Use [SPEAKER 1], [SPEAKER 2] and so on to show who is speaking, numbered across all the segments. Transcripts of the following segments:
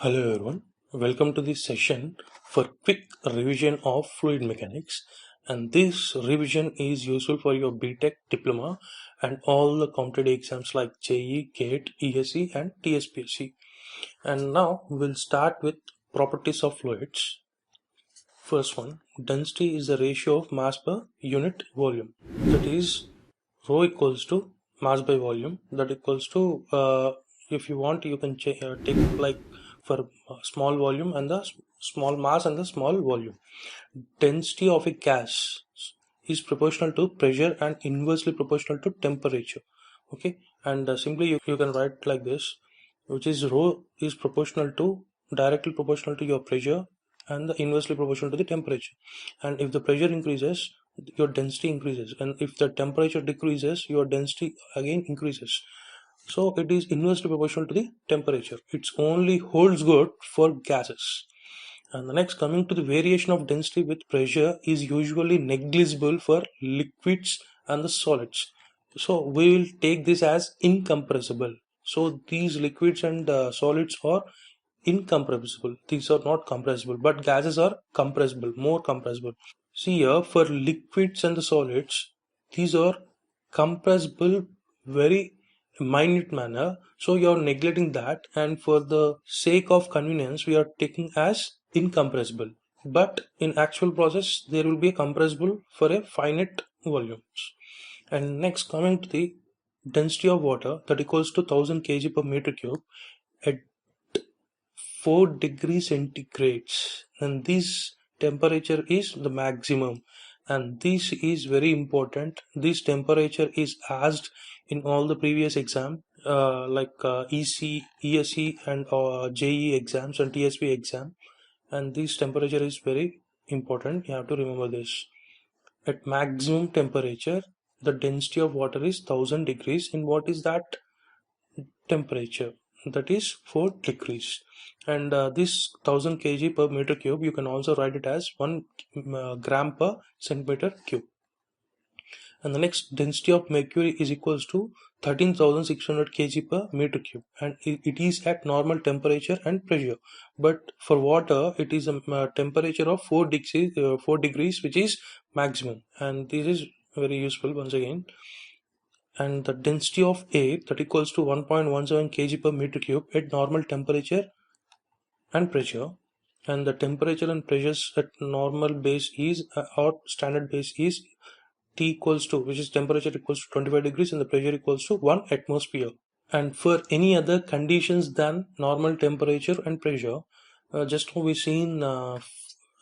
[SPEAKER 1] Hello everyone, welcome to this session for quick revision of fluid mechanics, and this revision is useful for your BTech diploma and all the competitive exams like JEE, GATE, ESE and TSPSC. And now we'll start with properties of fluids. First one, density is the ratio of mass per unit volume, that is rho equals to mass by volume, that equals to if you want you can take like for small volume and the small mass and the small volume. Density of a gas is proportional to pressure and inversely proportional to temperature. Okay, and simply you can write like this, which is rho is proportional to directly proportional to your pressure and the inversely proportional to the temperature. And if the pressure increases, your density increases, and if the temperature decreases, your density again increases. So it is inversely proportional to the temperature. It only holds good for gases. And the next, coming to the variation of density with pressure is usually negligible for liquids and the solids. So we will take this as incompressible. So these liquids and solids are incompressible. These are not compressible, but gases are compressible, more compressible. See here, for liquids and the solids, these are compressible very minute manner. So you are neglecting that, and for the sake of convenience, we are taking as incompressible. But in actual process, there will be a compressible for a finite volumes. And next, coming to the density of water, that equals to 1000 kg per meter cube at 4 degrees centigrades, and this temperature is the maximum, and this is very important. This temperature is asked in all the previous exam EC, ESE and JE exams and TSP exam, and this temperature is very important. You have to remember this. At maximum temperature, the density of water is 1000 degrees. In what is that temperature? That is 4 degrees. And this 1000 kg per meter cube, you can also write it as 1 gram per centimeter cube. And the next, density of mercury is equals to 13,600 kg per meter cube, and it is at normal temperature and pressure. But for water, it is a temperature of 4 degrees, which is maximum, and this is very useful once again. And the density of air, that equals to 1.17 kg per meter cube at normal temperature and pressure. And the temperature and pressures at normal base is or standard base is T equals to, which is temperature equals to 25 degrees and the pressure equals to 1 atmosphere. And for any other conditions than normal temperature and pressure, just now we seen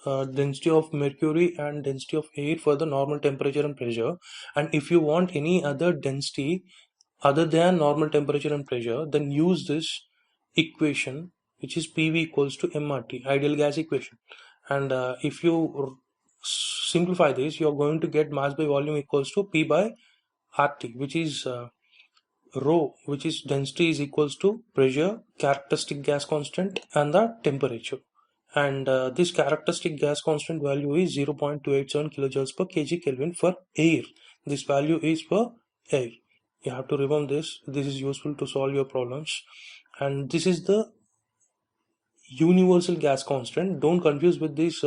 [SPEAKER 1] density of mercury and density of air for the normal temperature and pressure. And if you want any other density other than normal temperature and pressure, then use this equation, which is PV equals to MRT, ideal gas equation. And if you simplify this, you are going to get mass by volume equals to P by RT, which is rho, which is density is equals to pressure, characteristic gas constant and the temperature. And this characteristic gas constant value is 0.287 kilojoules per kg Kelvin for air. This value is for air. You have to remember this. This is useful to solve your problems. And this is the universal gas constant. Don't confuse with this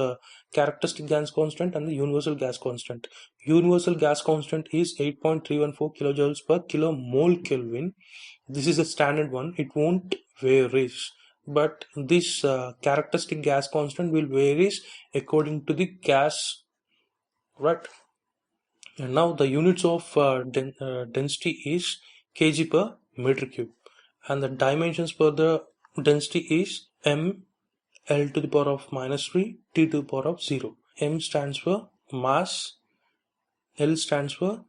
[SPEAKER 1] characteristic gas constant and the universal gas constant. Universal gas constant is 8.314 kilojoules per kilomole Kelvin. This is the standard one. It won't vary, but this characteristic gas constant will varies according to the gas, right? And now the units of density is kg per meter cube, and the dimensions for the density is m, L to the power of -3, T to the power of 0. M stands for mass, L stands for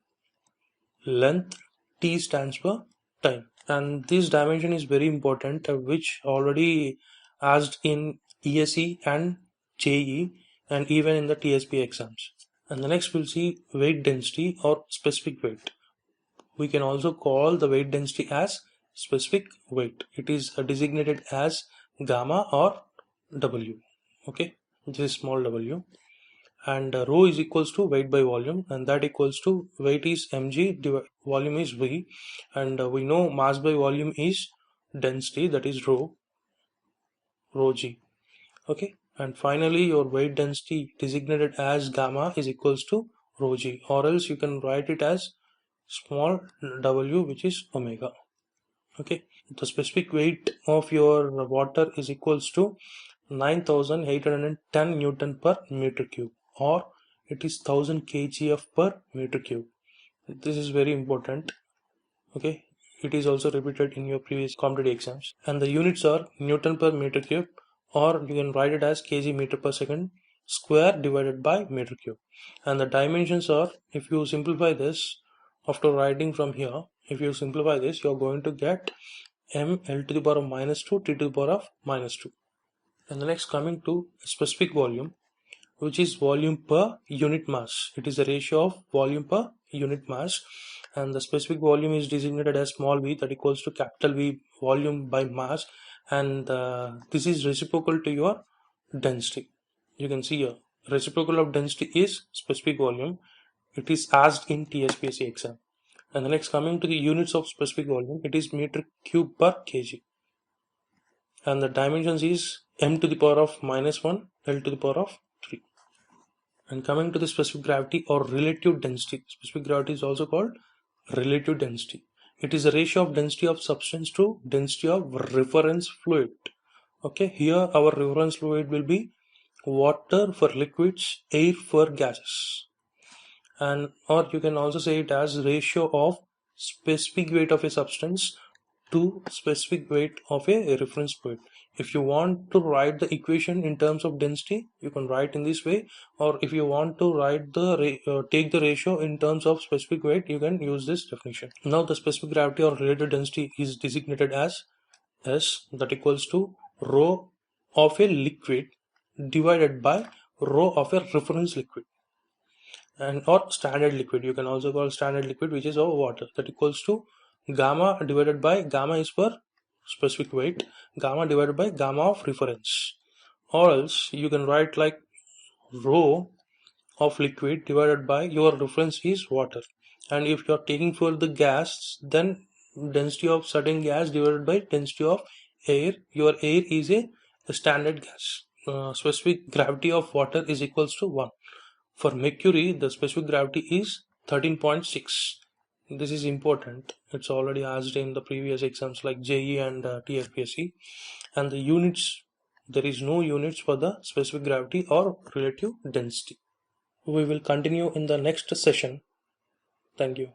[SPEAKER 1] length, T stands for time. And this dimension is very important, which already asked in ESE and JE and even in the TSP exams. And the next we'll see weight density or specific weight. We can also call the weight density as specific weight. It is designated as gamma or W. Okay, this is small w. And rho is equals to weight by volume, and that equals to weight is mg, volume is v, and we know mass by volume is density, that is rho. rho g. Okay, and finally your weight density designated as gamma is equals to rho g, or else you can write it as small w, which is omega. Okay, the specific weight of your water is equals to 9810 Newton per meter cube, or it is 1000 kgf per meter cube. This is very important. Okay, it is also repeated in your previous competitive exams, and the units are Newton per meter cube, or you can write it as kg meter per second square divided by meter cube. And the dimensions are, if you simplify this after writing from here, if you simplify this, you are going to get m L to the power of minus 2 T to the power of minus 2. And the next, coming to specific volume, which is volume per unit mass. It is the ratio of volume per unit mass, and the specific volume is designated as small v, that equals to capital V volume by mass, and this is reciprocal to your density. You can see here, reciprocal of density is specific volume. It is asked in TSPSC exam. And the next, coming to the units of specific volume, it is meter cube per kg, and the dimensions is m to the power of minus 1 L to the power of 3. And coming to the specific gravity or relative density, specific gravity is also called relative density. It is the ratio of density of substance to density of reference fluid. Okay, here our reference fluid will be water for liquids, air for gases. And or you can also say it as ratio of specific weight of a substance to specific weight of a reference fluid. If you want to write the equation in terms of density, you can write in this way, or if you want to write the take the ratio in terms of specific weight, you can use this definition. Now the specific gravity or relative density is designated as S, that equals to rho of a liquid divided by rho of a reference liquid, and or standard liquid. You can also call standard liquid, which is our water, that equals to gamma divided by, gamma is for specific weight, gamma divided by gamma of reference, or else you can write like rho of liquid divided by your reference is water. And if you are taking for the gas, then density of certain gas divided by density of air. Your air is a standard gas. Specific gravity of water is equals to 1. For mercury, the specific gravity is 13.6. This is important. It's already asked in the previous exams like JE and TFPSC. And the units, there is no units for the specific gravity or relative density. We will continue in the next session. Thank you.